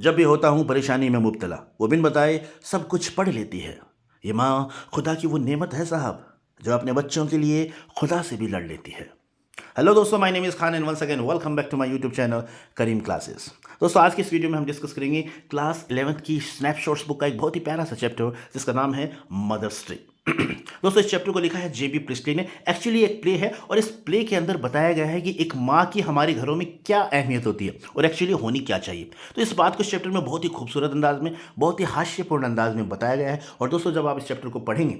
जब भी होता हूँ परेशानी में मुब्तला, वो बिन बताए सब कुछ पढ़ लेती है। ये माँ खुदा की वो नेमत है साहब, जो अपने बच्चों के लिए खुदा से भी लड़ लेती है। हेलो दोस्तों, my name is Khan and once again welcome back to my YouTube channel Karim classes. दोस्तों, आज की इस वीडियो में हम डिस्कस करेंगे क्लास 11th की स्नैपशॉट्स बुक का एक बहुत ही प्यारा सा चैप्टर जिसका नाम है मदर्स डे। दोस्तों, इस चैप्टर को लिखा है जेबी प्रिस्टली ने। एक्चुअली एक प्ले है और इस प्ले के अंदर बताया गया है कि एक माँ की हमारे घरों में क्या अहमियत होती है और एक्चुअली होनी क्या चाहिए। तो इस बात को इस चैप्टर में बहुत ही खूबसूरत अंदाज में, बहुत ही हास्यपूर्ण अंदाज में बताया गया है। और दोस्तों, जब आप इस चैप्टर को पढ़ेंगे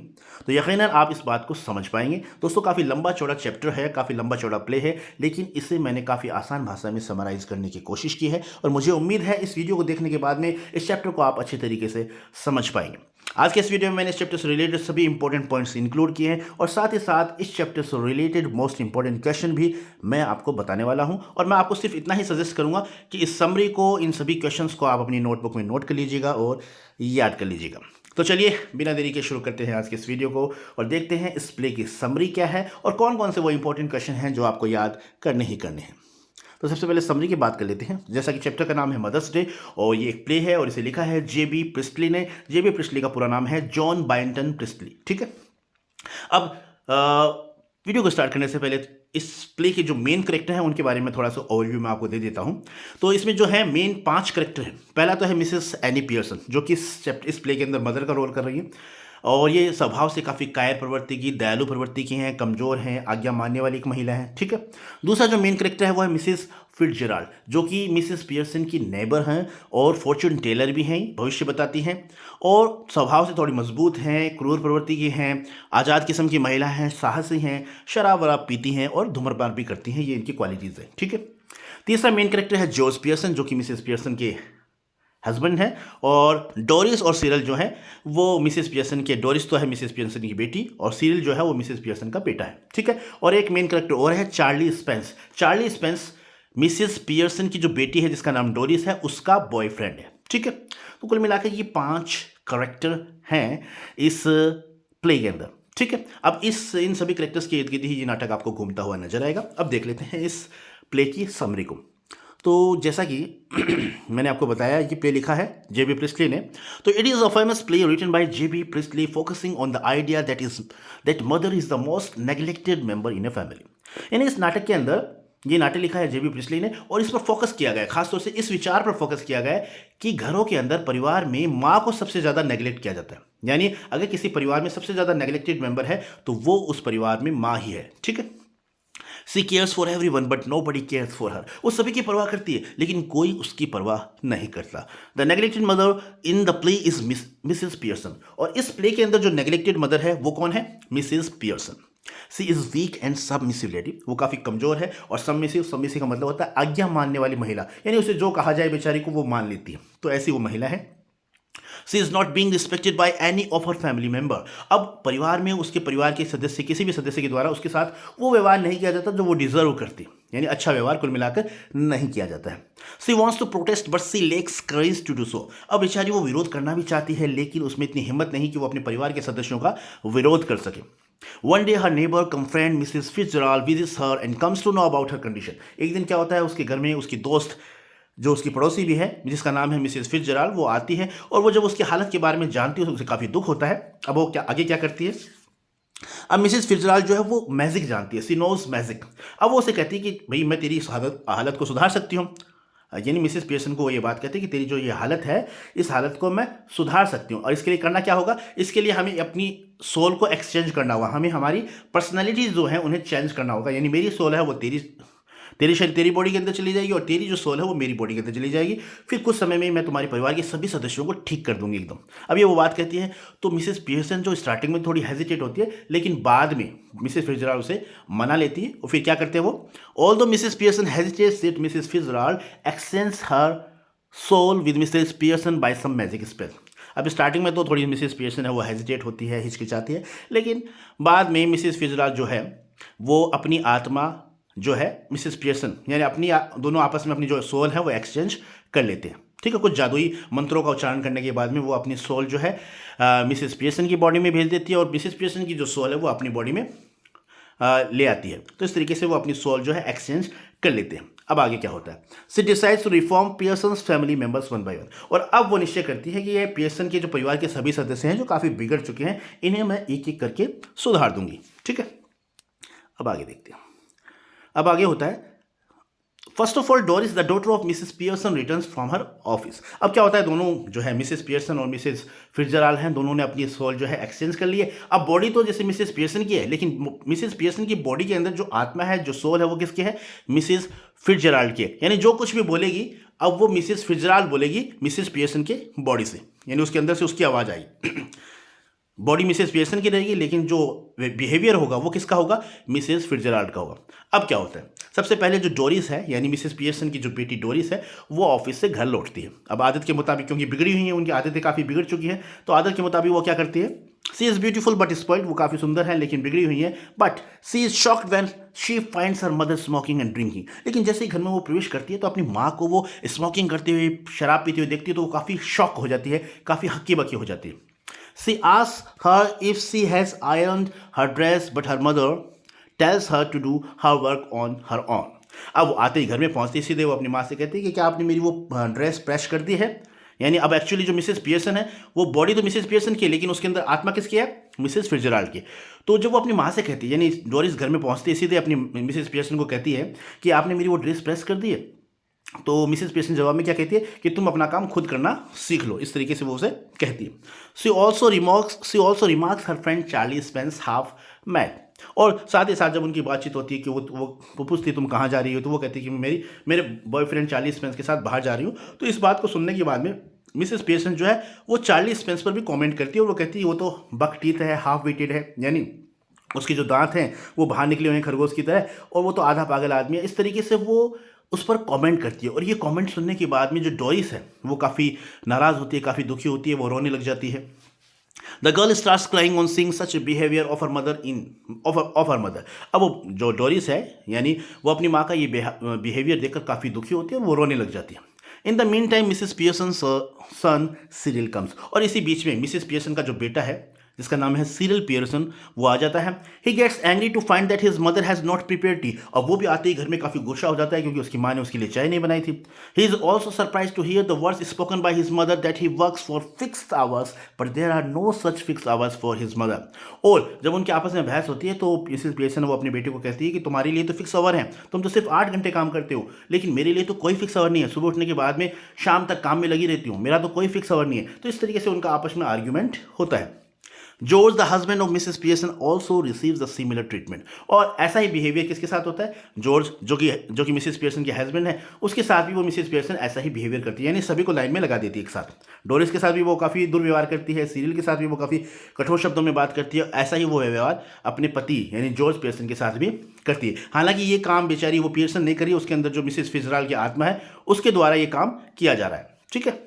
तो यकीनन आप इस बात को समझ पाएंगे। दोस्तों, काफ़ी लंबा चौड़ा चैप्टर है, काफ़ी लंबा चौड़ा प्ले है, लेकिन इसे मैंने काफ़ी आसान भाषा में समराइज करने की कोशिश की है और मुझे उम्मीद है इस वीडियो को देखने के बाद में इस चैप्टर को आप अच्छे तरीके से समझ पाएंगे। आज के इस वीडियो में मैंने इस चैप्टर से रिलेटेड सभी इंपॉर्टेंट पॉइंट्स इंक्लूड किए हैं और साथ ही साथ इस चैप्टर से रिलेटेड मोस्ट इंपॉर्टेंट क्वेश्चन भी मैं आपको बताने वाला हूं। और मैं आपको सिर्फ इतना ही सजेस्ट करूंगा कि इस समरी को, इन सभी क्वेश्चंस को आप अपनी नोटबुक में नोट कर लीजिएगा और याद कर लीजिएगा। तो चलिए बिना देरी के शुरू करते हैं आज के इस वीडियो को और देखते हैं इस प्ले की समरी क्या है और कौन कौन से वो इंपॉर्टेंट क्वेश्चन हैं जो आपको याद करने ही करने हैं। तो सबसे पहले समरी की बात कर लेते हैं। जैसा कि चैप्टर का नाम है मदर्स डे और ये एक प्ले है और इसे लिखा है जेबी प्रिस्टली ने। जेबी प्रिस्टली का पूरा नाम है जॉन बाइंटन प्रिस्टली। ठीक है, अब वीडियो को स्टार्ट करने से पहले इस प्ले के जो मेन करेक्टर हैं उनके बारे में थोड़ा सा ओवरव्यू मैं आपको दे देता हूं। तो इसमें जो है मेन 5 करेक्टर हैं। पहला तो है मिसेस एनी पियर्सन, जो कि इस प्ले के अंदर मदर का रोल कर रही है और ये स्वभाव से काफ़ी कायर प्रवृत्ति की, दयालु प्रवृत्ति की हैं, कमज़ोर हैं, आज्ञा मानने वाली एक महिला है। ठीक है, दूसरा जो मेन करेक्टर है वो है मिसेस फिट्जराल्ड, जो कि मिसेस पियर्सन की नेबर हैं और फॉर्चून टेलर भी हैं, भविष्य बताती हैं और स्वभाव से थोड़ी मजबूत हैं, क्रूर प्रवृत्ति की हैं, आज़ाद किस्म की महिला हैं, साहसी हैं, शराब वराब पीती हैं और धूम्रपान भी करती हैं। ये इनकी क्वालिटीज़ हैं। ठीक है, तीसरा मेन करेक्टर है जॉर्ज पियर्सन, जो कि मिसेस पियर्सन के हस्बैंड है और डोरिस और सिरिल जो है वो मिसेस पियर्सन के, डोरिस तो है मिसेस पियर्सन की बेटी और सिरिल जो है वो मिसेस पियर्सन का बेटा है। ठीक है, और एक मेन कैरेक्टर और है Charlie Spence. Charlie Spence Mrs Pearson की जो बेटी है जिसका नाम डोरिस है, उसका बॉयफ्रेंड है। ठीक है, तो कुल मिलाकर ये 5 कैरेक्टर हैं इस प्ले के अंदर। ठीक है, अब इन सभी कैरेक्टर्स के इर्द गिर्द ही ये नाटक आपको घूमता हुआ नजर आएगा। अब देख लेते हैं इस प्ले की समरी को। तो जैसा कि मैंने आपको बताया ये प्ले लिखा है जेबी प्रिस्टली ने। तो it is a famous play written by J B Priestley focusing on the idea that mother is the most neglected member in a family. यानी इस नाटक के अंदर ये नाटक लिखा है जेबी प्रिस्टली ने और इस पर फोकस किया गया है, खासतौर से इस विचार पर फोकस किया गया है कि घरों के अंदर, परिवार में माँ को सबसे ज़्यादा नेग्लेक्ट किया जाता है। यानी अगर किसी परिवार में सबसे ज़्यादा नेग्लेक्टेड मेंबर है तो वो उस परिवार में माँ ही है। ठीक है, she cares for everyone but nobody cares for her. वो सभी की परवाह करती है लेकिन कोई उसकी परवाह नहीं करता। The neglected mother in the play is Mrs Pearson. और इस प्ले के अंदर जो नेग्लेक्टेड मदर है वो कौन है? Mrs Pearson. She is weak and submissive lady. वो काफ़ी कमजोर है और सबमिसिव का मतलब होता है आज्ञा मानने वाली महिला, यानी उसे जो कहा जाए बेचारी को वो मान लेती है। तो ऐसी वो महिला है। She is not being respected by any of her family member. अब परिवार में उसके परिवार के सदस्य, किसी भी सदस्य के द्वारा उसके साथ वो व्यवहार नहीं किया जाता जो वो डिजर्व करती, यानी अच्छा व्यवहार कुल मिलाकर नहीं किया जाता है। She wants to protest but she lacks courage to do so. अब बेचारी वो विरोध करना भी चाहती है लेकिन उसमें इतनी हिम्मत नहीं कि वो अपने परिवार के सदस्यों का विरोध कर सके। One day her neighbor come friend Mrs. Fitzgerald visits her and comes to know about her condition. एक दिन क्या होता है, उसके घर में उसकी दोस्त जो उसकी पड़ोसी भी है जिसका नाम है मिसेस फिट्जराल्ड, वो आती है और वो जब उसकी हालत के बारे में जानती है तो उसे काफ़ी दुख होता है। अब वो क्या करती है? अब मिसेस फिट्जराल्ड जो है वो मैजिक जानती है, सी नोज मैजिक। अब वो उसे कहती है कि भाई मैं तेरी इस हालत को सुधार सकती हूँ। यानी मिसेस पियर्सन को वो ये बात कहती है कि तेरी जो ये हालत है, इस हालत को मैं सुधार सकती हूँ और इसके लिए करना क्या होगा? इसके लिए हमें अपनी सोल को एक्सचेंज करना होगा, हमें हमारी पर्सनैलिटीज़ जो हैं उन्हें चेंज करना होगा। यानी मेरी सोल है वो तेरी बॉडी के अंदर चली जाएगी और तेरी जो सोल है वो मेरी बॉडी के अंदर चली जाएगी। फिर कुछ समय में मैं तुम्हारे परिवार के सभी सदस्यों को ठीक कर दूंगी एकदम। अब ये वो बात कहती है तो मिसेस पियर्सन जो स्टार्टिंग में थोड़ी हेजिटेट होती है लेकिन बाद में मिसेस फिट्जराल्ड उसे मना लेती है। और फिर क्या करते हैं वो? Although Mrs Pearson hesitates that Mrs Fitzgerald exchange her soul with Mrs Pearson by some magic spell. अब स्टार्टिंग में तो थोड़ी मिसेस पियर्सन है वो हेजिटेट होती है, हिचकिचाती है, लेकिन बाद में मिसेस फिट्जराल्ड जो है वो अपनी आत्मा जो है मिसेस पियर्सन, यानी अपनी दोनों आपस में अपनी जो सोल है वो एक्सचेंज कर लेते हैं। ठीक है, कुछ जादुई मंत्रों का उच्चारण करने के बाद में वो अपनी सोल जो है मिसेस पियर्सन की बॉडी में भेज देती है और मिसेस पियर्सन की जो सोल है वो अपनी बॉडी में ले आती है। तो इस तरीके से वो अपनी सोल जो है एक्सचेंज कर लेते हैं। अब आगे क्या होता है, she decides to reform Pearson's family members one by one, और अब वो निश्चय करती है कि ये पियर्सन के जो परिवार के सभी सदस्य हैं जो काफ़ी बिगड़ चुके हैं, इन्हें मैं एक एक करके सुधार दूंगी। ठीक है, अब आगे देखते हैं। अब आगे होता है, first of all Doris the daughter of Mrs Pearson returns from her office. अब क्या होता है, दोनों जो है मिसेस पियर्सन और मिसेस फिट्जराल्ड हैं, दोनों ने अपनी सोल जो है एक्सचेंज कर ली है। अब बॉडी तो जैसे मिसेस पियर्सन की है, लेकिन मिसेस पियर्सन की बॉडी के अंदर जो आत्मा है, जो सोल है, वो किसकी है, मिसेस फिट्जराल्ड की है। यानी जो कुछ भी बोलेगी अब वो मिसेस फिट्जराल्ड बोलेगी मिसेस पियर्सन के बॉडी से, यानी उसके अंदर से उसकी आवाज़ आएगी। बॉडी मिसेस पियर्सन की रहेगी, लेकिन जो बिहेवियर होगा वो किसका होगा, मिसेस फिट्जराल्ड का होगा। अब क्या होता है, सबसे पहले जो डोरिस है, यानी मिसेस पियर्सन की जो बेटी डोरिस है, वो ऑफिस से घर लौटती है। अब आदत के मुताबिक, क्योंकि बिगड़ी हुई है, उनकी आदतें काफ़ी बिगड़ चुकी हैं, तो आदत के मुताबिक वो क्या करती है, she is beautiful but spoiled, वो काफ़ी सुंदर है लेकिन बिगड़ी हुई है। But she is shocked when she finds her mother smoking and drinking. लेकिन जैसे ही घर में वो प्रवेश करती है तो अपनी माँ को वो स्मोकिंग करते हुए, शराब पीते हुए देखती है, तो वो काफ़ी शॉक हो जाती है, काफ़ी हक्की बक्की हो जाती है। She asks her if she has ironed her dress, but her mother tells her to do her work on her own. अब वो आते ही घर में पहुंचते ही सीधे वो अपनी माँ से कहती है कि क्या आपने मेरी वो ड्रेस प्रेस कर दी है। यानी अब एक्चुअली जो मिसेस पियर्सन है, वो बॉडी तो मिसेस पियर्सन की है, लेकिन उसके अंदर आत्मा किसकी है, मिसेस फिट्जराल्ड की। तो जब वो अपनी माँ से कहती है, यानी डोरिस घर में पहुंचते ही सीधे अपनी मिसेस पियर्सन को कहती है कि आपने मेरी वो ड्रेस प्रेस कर दी है, तो मिसेस पियर्सन जवाब में क्या कहती है कि तुम अपना काम खुद करना सीख लो। इस तरीके से वो उसे कहती है। She also remarks her friend Charlie Spence half mad. और साथ ही साथ जब उनकी बातचीत होती है कि वो पूछती है तुम कहाँ जा रही हो, तो वो कहती है कि मेरे बॉयफ्रेंड चार्ली स्पेंस के साथ बाहर जा रही हूँ। तो इस बात को सुनने के बाद में मिसेस पियर्सन जो है वो चार्ली स्पेंस पर भी कमेंट करती है, और वो कहती है वो तो बक टीथ है, हाफ वेटेड है, यानी उसके जो दांत हैं वो बाहर निकले हुए हैं खरगोश की तरह, और वो तो आधा पागल आदमी है। इस तरीके से वो उस पर कमेंट करती है, और ये कमेंट सुनने के बाद में जो डोरिस है वो काफ़ी नाराज़ होती है, काफ़ी दुखी होती है, वो रोने लग जाती है। The girl starts crying on seeing such behaviour of her mother. अब वो जो डोरिस है, यानी वो अपनी माँ का ये बिहेवियर देखकर काफ़ी दुखी होती है, वो रोने लग जाती है। In the meantime Mrs Pearson son Cyril comes, और इसी बीच में मिसेस पियर्सन का जो बेटा है जिसका नाम है सिरिल पियर्सन, वो आ जाता है। He gets angry to find that his mother has not prepare tea, और वो भी आते ही घर में काफ़ी गुस्सा हो जाता है क्योंकि उसकी माँ ने उसके लिए चाय नहीं बनाई थी। He is also surprise to hear the words spoken by his mother that he works for fixed hours but there are no such fix hours for his mother. और जब उनके आपस में बहस होती है तो मिसेस पियर्सन वो अपने बेटे को कहती है कि तुम्हारे लिए तो फिक्स आवर हैं, तुम तो सिर्फ 8 घंटे काम करते हो, लेकिन मेरे लिए तो कोई फिक्स आवर नहीं है, सुबह उठने के बाद में शाम तक काम में लगी रहती हूँ, मेरा तो कोई फिक्स आवर नहीं है। तो इस तरीके से उनका आपस में आर्ग्यूमेंट होता है। George the husband of Mrs Pearson also receives the similar treatment, और ऐसा ही बिहेवियर किसके साथ होता है, जॉर्ज जो कि मिसेस पियर्सन के हस्बैंड है, उसके साथ भी वो मिसेस पियर्सन ऐसा ही बिहेवियर करती है, यानी सभी को लाइन में लगा देती है एक साथ। डोरिस के साथ भी वो काफ़ी दुर्व्यवहार करती है, सीरियल के साथ भी वो काफ़ी कठोर शब्दों में बात करती है, ऐसा ही वो व्यवहार अपने पति यानी जॉर्ज पियर्सन के साथ भी करती है। हालांकि ये काम बेचारी वो पियर्सन नहीं करी, उसके अंदर जो मिसेस फिट्जराल्ड की आत्मा है उसके द्वारा ये काम किया जा रहा है। ठीक है,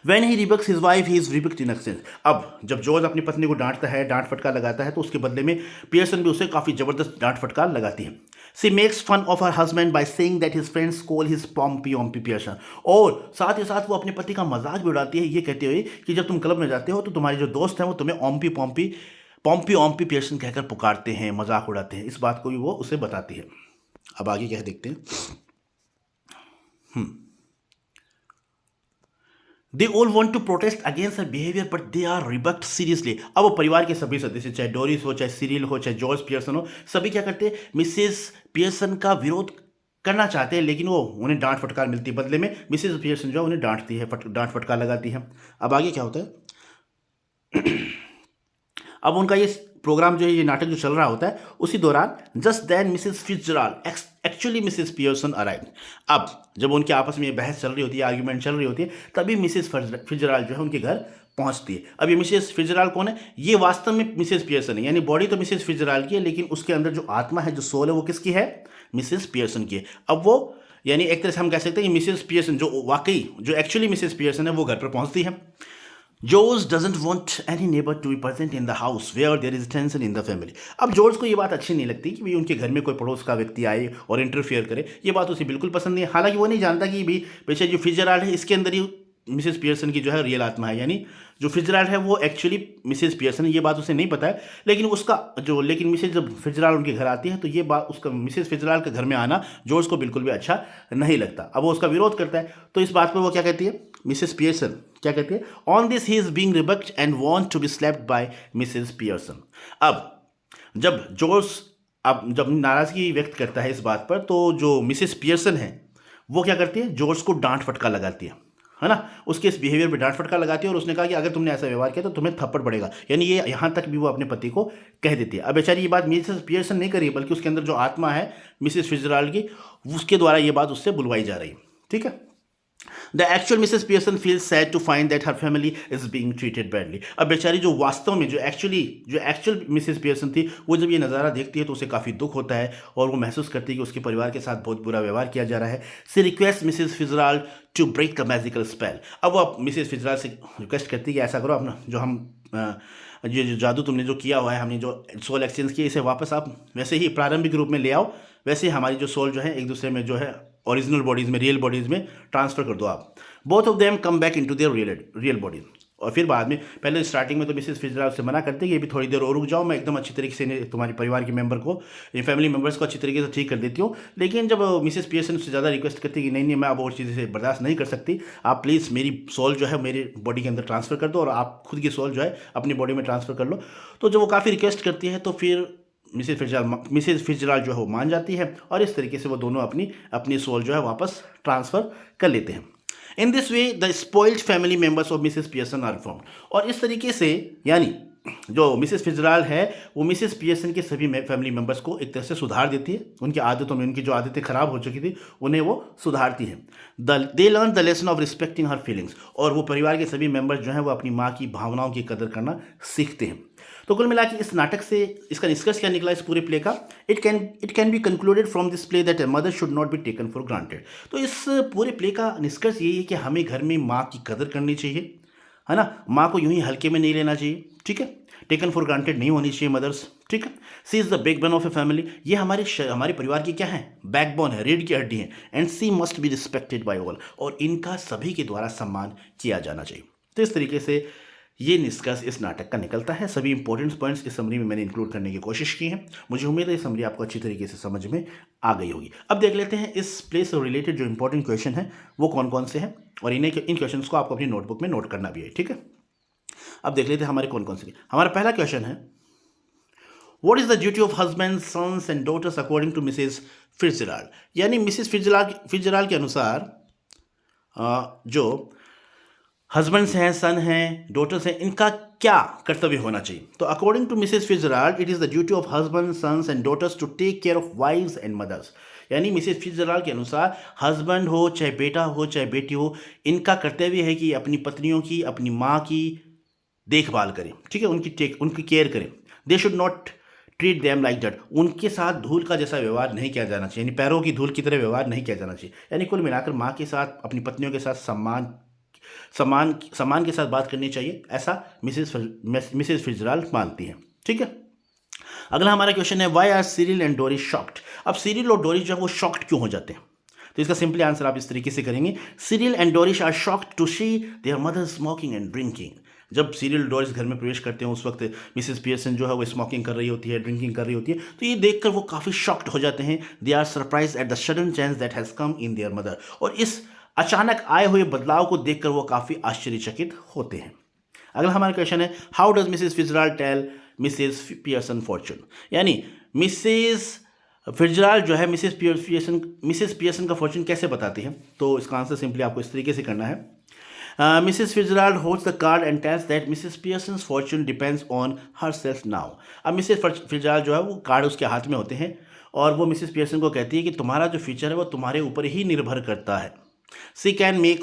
When he rebukes his wife, he is rebuked in exchange. अब जब जॉर्ज अपनी पत्नी को डांटता है, डांट फटकार लगाता है, तो उसके बदले में पियर्सन भी उसे काफ़ी ज़बरदस्त डांट फटकार लगाती है। She makes fun of her husband by saying that his friends call his Pompey Pearson. और साथ ही साथ वो अपने पति का मजाक भी उड़ाती है, ये कहते हुए कि जब तुम क्लब में जाते हो तो तुम्हारे जो दोस्त हैं वो तुम्हें ओम्पी पियर्सन कहकर पुकारते हैं, मजाक उड़ाते हैं। इस बात को भी वो उसे बताती है। अब आगे क्या देखते हैं। They all want to protest against her behavior, but they are rebuked seriously. अब वो परिवार के सभी सदस्य, चाहे डोरिस हो, चाहे सिरिल हो, चाहे जॉर्ज पियर्सन हो, सभी क्या करते हैं, मिसेस पियर्सन का विरोध करना चाहते हैं, लेकिन वो उन्हें डांट फटकार मिलती है। बदले में मिसेस पियर्सन जो उन्हें डांटती है, डांट फटकार लगाती है। अब आगे क्या होता है अब उनका ये प्रोग्राम जो है, ये नाटक जो चल रहा होता है, उसी दौरान just then Mrs Fitzgerald actually Mrs Pearson arrive. अब जब उनके आपस में ये बहस चल रही होती है, आर्ग्यूमेंट चल रही होती है, तभी मिसेस फिट्जराल्ड जो है उनके घर पहुंचती है। अब ये मिसेस फिट्जराल्ड कौन है, ये वास्तव में मिसेस पियर्सन है, यानी बॉडी तो मिसेस फिट्जराल्ड की है, लेकिन उसके अंदर जो आत्मा है, जो सोल है, वो किसकी है, मिसेस पियर्सन की है। अब वो यानी एक तरह से हम कह सकते हैं कि मिसेस पियर्सन जो एक्चुअली मिसेस पियर्सन है, वो घर पर पहुंचती है। George doesn't want any neighbour to be present in the house where there is tension in the family. अब जॉर्ज को ये बात अच्छी नहीं लगती कि भाई उनके घर में कोई पड़ोस का व्यक्ति आए और इंटरफेयर करे, ये बात उसे बिल्कुल पसंद नहीं है। हालांकि वो नहीं जानता कि भाई पीछे जो फिट्जराल्ड है, इसके अंदर ही मिसेस पियर्सन की जो है रियल आत्मा है, यानी जो फिtzgerald है वो एक्चुअली मिसेस पियर्सन है। ये बात उसे नहीं पता है, लेकिन उसका जो लेकिन मिसेस जब फिtzgerald उनके घर आती है तो ये बात उसका मिसेस फिtzgerald के घर में आना जॉर्ज को बिल्कुल भी अच्छा नहीं लगता। अब वो उसका विरोध करता है, तो इस बात पर वो क्या कहती है, मिसेस पियर्सन क्या कहती है, on this he is being rebuked and want to be slapped by Mrs Pearson. अब जब जॉर्ज जब नाराज़गी व्यक्त करता है इस बात पर, तो जो मिसेस पियर्सन है वो क्या करती है, जॉर्ज को डांट फटका लगाती है ना, उसके इस बिहेवियर पे डांट फटका लगाती है और उसने कहा कि अगर तुमने ऐसा व्यवहार किया तो तुम्हें थप्पड़ पड़ेगा, यानी ये यहाँ तक भी वो अपने पति को कह देती है। अब बेचारी ये बात मिसेस पियर्सन नहीं करी, बल्कि उसके अंदर जो आत्मा है मिसेस फिtzgerald की, उसके द्वारा ये बात उससे बुलवाई जा रही है। ठीक है। The actual Mrs Pearson feels sad to find that her family is being treated badly. अब बेचारी जो वास्तव में जो एक्चुअल मिसेस पियर्सन थी, वो जब ये नज़ारा देखती है तो उसे काफ़ी दुख होता है और वो महसूस करती है कि उसके परिवार के साथ बहुत बुरा व्यवहार किया जा रहा है। She request Mrs Fitzgerald to break the magical spell. अब वो मिसेस फिtzgerald से रिक्वेस्ट करती है कि ऐसा करो, अपना जो हम ये जो जादू तुमने जो किया हुआ है, हमने जो सोल एक्सचेंज किया, इसे वापस आप वैसे ही प्रारंभिक रूप में ले आओ, वैसे ही हमारी जो सोल जो है एक दूसरे में जो है ओरिजिनल बॉडीज़ में, रियल बॉडीज़ में ट्रांसफ़र कर दो आप। Both of them come back into their real body. और फिर बाद में, पहले स्टार्टिंग में तो मिसेस फिtzgerald से मना करते कि ये भी थोड़ी देर और रुक जाओ, मैं एकदम अच्छी तरीके से तुम्हारे परिवार के मेंबर को, फैमिली मेंबर्स को अच्छी तरीके से ठीक कर देती हूँ। लेकिन जब मिसेस पियर्सन उससे ज़्यादा रिक्वेस्ट करती कि नहीं मैं अब और चीज़ें से बर्दाश्त नहीं कर सकती, आप प्लीज़ मेरी सोल जो है मेरी बॉडी के अंदर ट्रांसफ़र कर दो और आप खुद की सोल जो है अपनी बॉडी में ट्रांसफ़र कर लो। तो जब वो काफ़ी रिक्वेस्ट करती है तो फिर मिसेस फिtzgerald जो है वो मान जाती है और इस तरीके से वो दोनों अपनी सोल जो है वापस ट्रांसफ़र कर लेते हैं। In this way the spoiled family members of Mrs Pearson are reformed. और इस तरीके से यानी जो मिसेस फिtzgerald है वो मिसेस पियर्सन के सभी फैमिली मेंबर्स को एक तरह से सुधार देती है, उनकी आदतों में, उनकी जो आदतें खराब हो चुकी थी उन्हें वो सुधारती है। They learn the lesson of respecting her feelings. और वो परिवार के सभी मेंबर्स जो हैं वो अपनी माँ की भावनाओं की कदर करना सीखते हैं। तो कुल मिला के इस नाटक से इसका निष्कर्ष क्या निकला इस पूरे प्ले का, it can be concluded from this play that a mother should not be taken for granted. तो इस पूरे प्ले का निष्कर्ष यही है कि हमें घर में माँ की कदर करनी चाहिए, है ना, माँ को यूं ही हल्के में नहीं लेना चाहिए। ठीक है, टेकन फॉर ग्रांटेड नहीं होनी चाहिए मदर्स। ठीक है, she is the backbone of a family. ये हमारे परिवार की क्या है, बैकबोन है, रीढ़ की हड्डी है। And she must be respected by all, और इनका सभी के द्वारा सम्मान किया जाना चाहिए। तो इस तरीके से ये निष्कर्ष इस नाटक का निकलता है। सभी इंपॉर्टेंट पॉइंट्स इस समरी में मैंने इंक्लूड करने की कोशिश की है। मुझे उम्मीद है ये समरी आपको अच्छी तरीके से समझ में आ गई होगी। अब देख लेते हैं इस प्ले से रिलेटेड जो इंपॉर्टेंट क्वेश्चन है वो कौन कौन से हैं, और इन क्वेश्चन को आपको अपनी नोटबुक में नोट करना भी है। ठीक है, अब देख लेते हैं हमारे कौन कौन से। हमारा पहला क्वेश्चन है, what is the duty of husband sons and daughters according to Mrs Fitzgerald. यानी मिसेस फिtzgerald के अनुसार जो हस्बैंड्स हैं, सन हैं, डॉटर्स हैं, इनका क्या कर्तव्य होना चाहिए। तो according to Mrs Fitzgerald it is the duty of husband sons and daughters to take care of wives and mothers. यानी मिसेस फिtzgerald के अनुसार हस्बैंड हो, चाहे बेटा हो, चाहे बेटी हो, इनका कर्तव्य है कि अपनी पत्नियों की, अपनी माँ की देखभाल करें। ठीक है, उनकी केयर करें। They should not treat them like that. उनके साथ धूल का जैसा व्यवहार नहीं किया जाना चाहिए, यानी पैरों की धूल की तरह व्यवहार नहीं किया जाना चाहिए। यानी कुल मिलाकर माँ के साथ, अपनी पत्नियों के साथ सम्मान के साथ बात करनी चाहिए, ऐसा मिसेस फिtzgerald मानती हैं। ठीक है, अगला हमारा क्वेश्चन है, व्हाई आर सिरिल एंड डोरी शॉक्ड। अब सिरिल और डोरी जो है वो शॉक्ड क्यों हो जाते हैं। तो इसका सिंपली आंसर आप इस तरीके से करेंगे, Cyril and Doris are shocked to see their mother smoking and drinking. जब सिरिल डोरिस घर में प्रवेश करते हैं उस वक्त मिसेस पियर्सन जो है वो स्मोकिंग कर रही होती है, ड्रिंकिंग कर रही होती है, तो ये देखकर वो काफ़ी शॉक्ड हो जाते हैं। They are surprise at the sudden change that has come in their mother. और इस अचानक आए हुए बदलाव को देखकर वो काफ़ी आश्चर्यचकित होते हैं। अगला हमारा क्वेश्चन है, how does Mrs Fitzgerald tell Mrs Pearson fortune. यानी मिसेस फिtzgerald जो है मिसेस पियर्सन का फॉर्चून कैसे बताती है। तो इसका आंसर सिंपली आपको इस तरीके से करना है, Mrs Fitzgerald holds the card and tells that Mrs Pearson's fortune depends on herself now। अब मिसेस फिtzgerald जो है वो कार्ड उसके हाथ में होते हैं और वो मिसेस पियर्सन को कहती है कि तुम्हारा जो फ्यूचर है वो तुम्हारे ऊपर ही निर्भर करता है। सी कैन मेक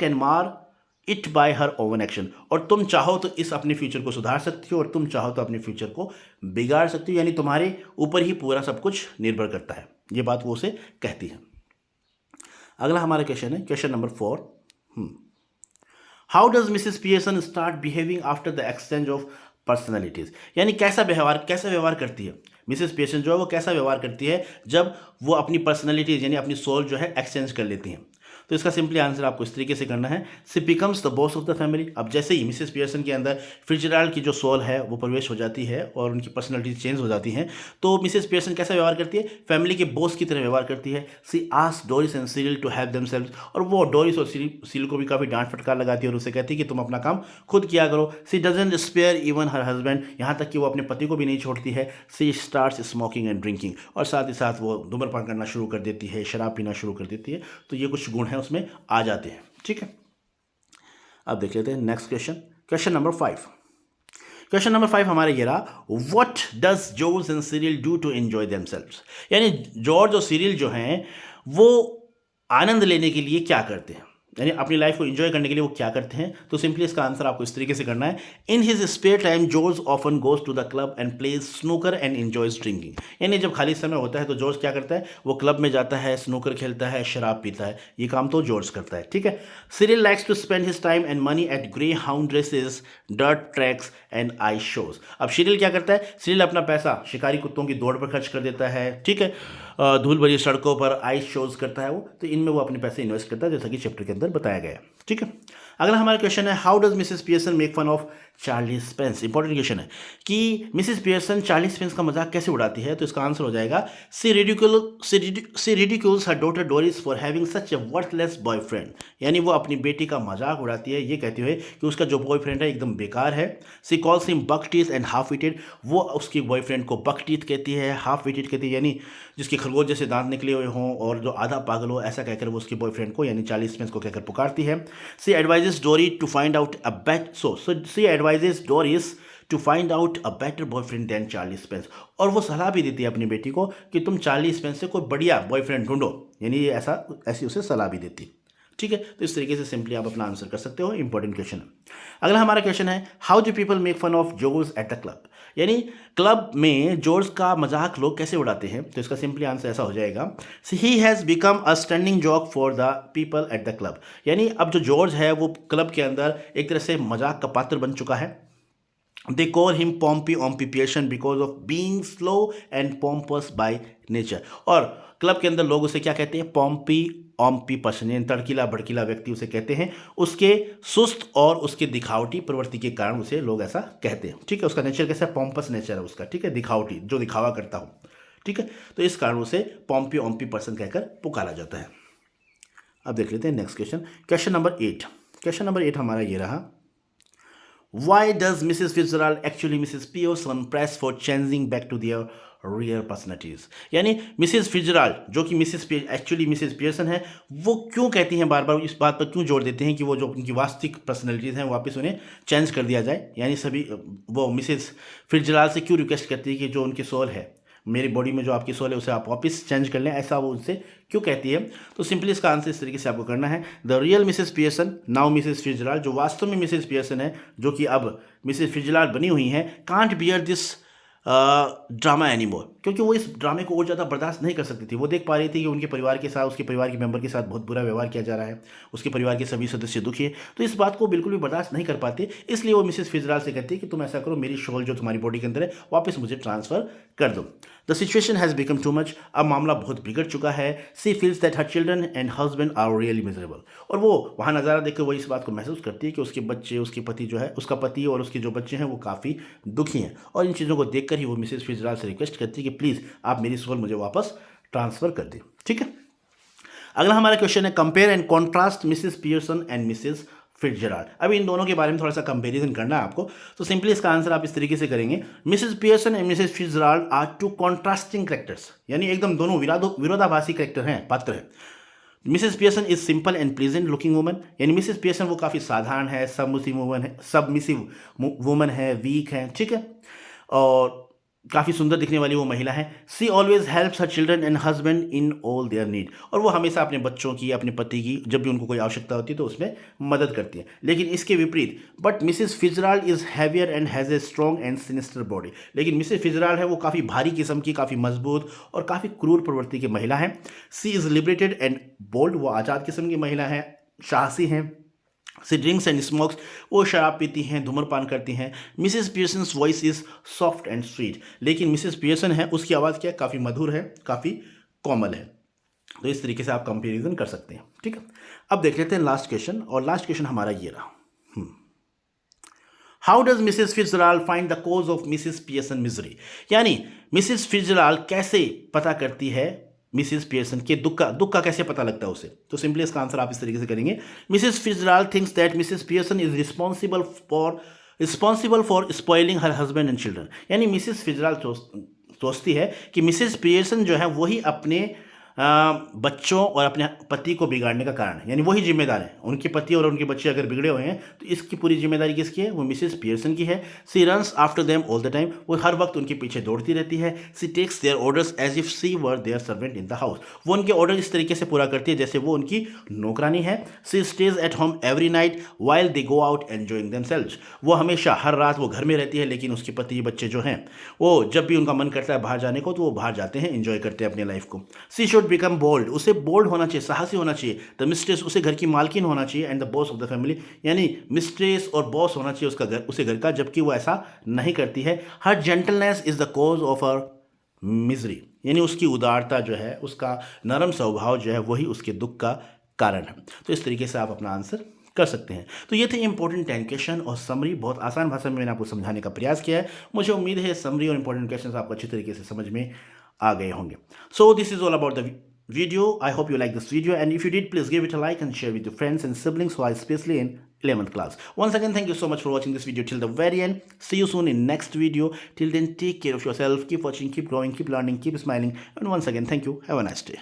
एंड मार it by her oven action. और तुम चाहो तो इस अपने फ्यूचर को सुधार सकती हो और तुम चाहो तो अपने फ्यूचर को बिगाड़ सकती हो, यानी तुम्हारे ऊपर ही पूरा सब कुछ निर्भर करता है। ये बात वो उसे कहती है। अगला हमारा क्वेश्चन है, question number 4, how does Mrs Pearson start behaving after the exchange of personalities. यानी कैसा व्यवहार करती है मिसेस पियर्सन जो है वो कैसा व्यवहार करती है जब वो अपनी पर्सनैलिटीज यानी अपनी सोल जो है एक्सचेंज कर लेती हैं। तो इसका सिंपली आंसर आपको इस तरीके से करना है, she becomes the boss of the family. अब जैसे ही मिसेस पियर्सन के अंदर फिट्जराल्ड की जो सोल है वो प्रवेश हो जाती है और उनकी पर्सनैलिटी चेंज हो जाती है, तो मिसेस पियर्सन कैसा व्यवहार करती है, फैमिली के बॉस की तरह व्यवहार करती है। She asked Doris and Cyril to help themselves, और वो डोरिस और सिरिल को भी काफ़ी डांट फटकार लगाती है और उसे कहती है कि तुम अपना काम खुद किया करो। She doesn't spare even her husband, यहाँ तक कि वो अपने पति को भी नहीं छोड़ती है। सी स्टार्ट्स स्मोकिंग एंड ड्रिंकिंग, और साथ ही साथ वो धूम्रपान करना शुरू कर देती है, शराब पीना शुरू कर देती है। तो ये कुछ गुण हैं उसमें आ जाते हैं, ठीक है। अब देख लेते हैं next question, question number 5। Question number 5 हमारे ये रहा, what does George and Cyril do to enjoy themselves, यानी जॉर्ज और सिरिल जो हैं वो आनंद लेने के लिए क्या करते हैं, यानी अपनी लाइफ को एंजॉय करने के लिए वो क्या करते हैं। तो सिंपली इसका आंसर आपको इस तरीके से करना है, in his spare time George often goes to the club and plays snooker and enjoys drinking, यानी जब खाली समय होता है तो जॉर्ज क्या करता है, वो क्लब में जाता है, स्नूकर खेलता है, शराब पीता है, ये काम तो जॉर्ज करता है, ठीक है। Cyril likes to spend his time and money at greyhound races, dirt tracks and ice shows. अब सिरिल क्या करता है, सिरिल अपना पैसा शिकारी कुत्तों की दौड़ पर खर्च कर देता है, ठीक है, धूल भरी सड़कों पर आइस शोज करता है वो, तो इनमें वो अपने पैसे इन्वेस्ट करता है, जैसा कि चैप्टर के अंदर बताया गया है, ठीक है। अगला हमारा क्वेश्चन है, how does Mrs Pearson make fun of Charlie Spence. Important question है कि मिसेस पियर्सन चार्ली स्पेंस का मजाक कैसे उड़ाती है। तो इसका आंसर हो जाएगा, she ridicules her daughter Doris for having such a worthless boyfriend, यानी वो अपनी बेटी का मजाक उड़ाती है ये कहते हुए कि उसका जो बॉयफ्रेंड है एकदम बेकार है। She calls him buck teeth and half witted, वो उसकी बॉयफ्रेंड को बक टीथ कहती है, हाफ विटेड कहती है, यानी जिसके खरगोश जैसे दांत निकले हुए हों और जो आधा पागल हो, ऐसा कहकर वो उसके बॉयफ्रेंड को यानी चार्ली स्पेंस को कहकर पुकारती है। She advises Dori to find out a bet she advises Doris to find out a better boyfriend than Charlie Spence, और वो सलाह भी देती है अपनी बेटी को कि तुम चार्ली स्पेंस से कोई बढ़िया बॉयफ्रेंड ढूंढो, यानी ये ऐसी उसे सलाह भी देती, ठीक है। तो इस तरीके से सिंपली आप अपना आंसर कर सकते हो, इंपॉर्टेंट क्वेश्चन है। अगला हमारा क्वेश्चन है, how do people make fun of George at the club, यानी क्लब में जॉर्ज का मजाक लोग कैसे उड़ाते हैं। तो इसका सिंपली आंसर ऐसा हो जाएगा, he has become a standing joke for the people at the club, यानी अब जो जॉर्ज है वो क्लब के अंदर एक तरह से मजाक का पात्र बन चुका है। They call him Pompey Ompy Pearson because of being slow and pompous by nature, और क्लब के अंदर लोग उसे क्या कहते हैं, पॉम्पी ऑम्पी पर्सन, यानी तड़कीला भड़कीला व्यक्ति उसे कहते हैं, उसके सुस्त और उसके दिखावटी प्रवृत्ति के कारण उसे लोग ऐसा कहते हैं, ठीक है। उसका नेचर कैसा है, पॉम्पस नेचर है उसका, ठीक है, दिखावटी, जो दिखावा करता हूँ, ठीक है। तो इस कारण उसे पॉम्पी ऑम्पी पर्सन कहकर पुकारा जाता है। अब देख लेते हैं next question, question number 8। Question number 8 हमारा ये रहा, Why does Mrs. Fitzgerald actually Mrs. Pearson press for changing back to their real personalities, यानी मिसेस फिट्जराल्ड जो कि एक्चुअली मिसेस पियर्सन है, वो क्यों कहती हैं, बार बार इस बात पर क्यों जोर देते हैं कि वो जो उनकी वास्तविक पर्सनैलिटीज़ हैं वापस उन्हें चेंज कर दिया जाए, यानी सभी वो मिसेस फिट्जराल्ड से क्यों रिक्वेस्ट करती है कि जो उनकी सोल है, मेरी बॉडी में जो आपकी सोल है उसे आप वापस चेंज कर लें, ऐसा वो उनसे क्यों कहती है। तो सिंपली इसका आंसर इस तरीके से आपको करना है, the real Mrs Pearson now Mrs Fitzgerald, जो वास्तव में मिसेस पियर्सन है जो कि अब मिसेस फिट्जराल्ड बनी हुई हैं, can't beer this drama anymore, क्योंकि वो इस ड्रामे को और ज़्यादा बर्दाश्त नहीं कर सकती थी। वो देख पा रही थी कि उनके परिवार के साथ, उसके परिवार के मेंबर के साथ बहुत बुरा व्यवहार किया जा रहा है, उसके परिवार के सभी सदस्य दुखी है, तो इस बात को बिल्कुल भी बर्दाश्त नहीं कर पाते। इसलिए वो मिसेस फिट्जराल्ड से कहती है कि तुम ऐसा करो, मेरी सोल जो तुम्हारी बॉडी के अंदर है वापस मुझे ट्रांसफ़र कर दो। The situation has become too much, अब मामला बहुत बिगड़ चुका है। She feels that her children and husband are really miserable, और वो वहाँ नज़ारा देखकर वो इस बात को महसूस करती है कि उसके बच्चे, उसके पति जो है, उसका पति और उसके जो बच्चे हैं वो काफ़ी दुखी हैं, और इन चीज़ों को देखकर ही वो मिसेस फिट्जराल्ड से रिक्वेस्ट करती है कि प्लीज़ आप मेरी सोल मुझे वापस ट्रांसफ़र कर दें, ठीक है। अगला हमारा क्वेश्चन है, compare and contrast Mrs Pearson and Mrs Fitzgerald. अब इन दोनों के बारे में थोड़ा सा कंपैरिजन करना है आपको, तो सिंपली इसका आंसर आप इस तरीके से करेंगे, Mrs Pearson and Mrs Fitzgerald are two contrasting characters, यानी एकदम दोनों विरोधाभासी कैरेक्टर हैं, पात्र हैं। Mrs Pearson is simple and pleasant looking woman, यानी मिसेस पियर्सन वो काफ़ी साधारण है, सबमिसिव वुमन है, वीक है, ठीक है, और काफ़ी सुंदर दिखने वाली वो महिला है। She always helps her children and husband in all their need, और वो हमेशा अपने बच्चों की, अपने पति की जब भी उनको कोई आवश्यकता होती है तो उसमें मदद करती है। लेकिन इसके विपरीत, but Mrs Fitzgerald is heavier and has a strong and sinister body, लेकिन मिसेस फिट्जराल्ड है वो काफ़ी भारी किस्म की, काफ़ी मजबूत और काफ़ी क्रूर प्रवृत्ति की महिला है। She is liberated and bold, वो आज़ाद किस्म की महिला है, साहसी हैं। सी ड्रिंक्स एंड स्मोक्स, वो शराब पीती हैं, धूम्रपान करती हैं। Mrs Pearson's voice is soft and sweet, लेकिन मिसेस पियर्सन है उसकी आवाज़ क्या है, काफ़ी मधुर है, काफ़ी कोमल है। तो इस तरीके से आप कंपेरिजन कर सकते हैं, ठीक है। अब देख लेते हैं लास्ट क्वेश्चन, और लास्ट क्वेश्चन हमारा ये रहा। How does Mrs Fitzgerald find the cause of Mrs Pearson misery, यानी मिसेस फिट्जराल्ड कैसे पता करती है मिसेस पियर्सन के दुख का कैसे पता लगता है उसे। तो सिंपली इसका आंसर आप इस तरीके से करेंगे, Mrs Fitzgerald thinks that Mrs Pearson is responsible for spoiling her husband and children, यानी मिसेस फिट्जराल्ड सोचती है कि मिसेस पियर्सन जो है वही अपने बच्चों और अपने पति को बिगाड़ने का कारण है, यानी वही जिम्मेदार है। उनके पति और उनके बच्चे अगर बिगड़े हुए हैं तो इसकी पूरी जिम्मेदारी किसकी है, वो मिसेस पियर्सन की है। She runs after them all the time, वो हर वक्त उनके पीछे दौड़ती रहती है। She takes their orders as if she were their servant in the house, वो उनके ऑर्डर इस तरीके से पूरा करती है जैसे वो उनकी नौकरानी है। She stays at home every night while they go out enjoying themselves, वो हमेशा हर रात वो घर में रहती है, लेकिन उसके पति बच्चे जो हैं वो जब भी उनका मन करता है बाहर जाने को तो वो बाहर जाते हैं, एंजॉय करते हैं अपनी लाइफ को। सी शुड बिकम बोल्ड, उसे बोल्ड होना चाहिए, साहसी होना चाहिए। द मिस्ट्रेस, उसे घर की मालकिन होना चाहिए। And the boss of the family, यानी मिस्ट्रेस और बॉस होना चाहिए उसका घर, उसे घर का, जबकि वो ऐसा नहीं करती है। Her gentleness is the cause of her misery, यानी उसकी उदारता जो है, उसका नरम स्वभाव जो है वही उसके दुख का कारण है। तो इस तरीके से आप अपना आंसर कर सकते हैं। तो ये थे इंपॉर्टेंट 10 क्वेश्चन और समरी, बहुत आसान भाषा में मैंने आपको समझाने का प्रयास किया है। मुझे उम्मीद है समरी और इंपॉर्टेंट क्वेश्चन आपको अच्छी तरीके से समझ में आ गए होंगे। So this is all about the video. I hope you like this video, and if you did, please give it a like and share with your friends and siblings who are especially in 11th class. Once again, thank you so much for watching this video till the very end. See you soon in next video. Till then, take care of yourself, keep watching, keep growing, keep learning, keep smiling, and once again, thank you. Have a nice day.